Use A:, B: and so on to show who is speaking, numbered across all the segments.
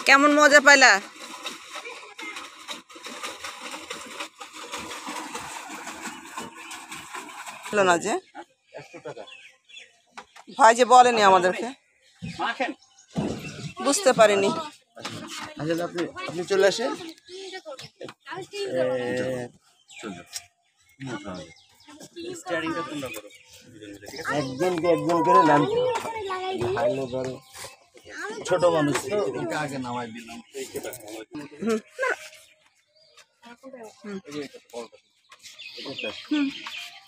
A: কেমন মজা পাইলা? না যে ভাই যে বলেনি আমাদেরকে, বুঝতে পারিনি।
B: আপনি চলে আসেন। একজনকে একজন করে নামতে ভালো ধরো, ছোট মানুষ তো আগে নামাই দিলাম।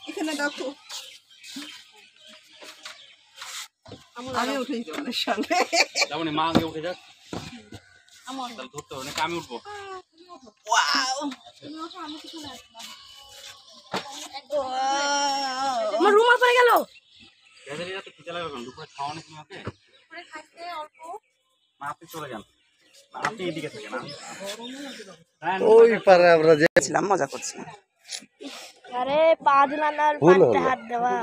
A: এখানে দেখো আমি উঠেছি তোমাদের সঙ্গে।
C: মা আগে উঠে যাক, ধরতে হবে নাকি আমি উঠবো?
D: আমার রুমাল পড়ে গেল।
C: দুপুরে খাওয়া নাকি মাকে? মা আপনি চলে যান, আপনি এদিকে থাকেন।
B: ওই পারে আমরা
A: মজা করছিলাম।
D: আরে পা দিলাম না, হাত দেওয়া।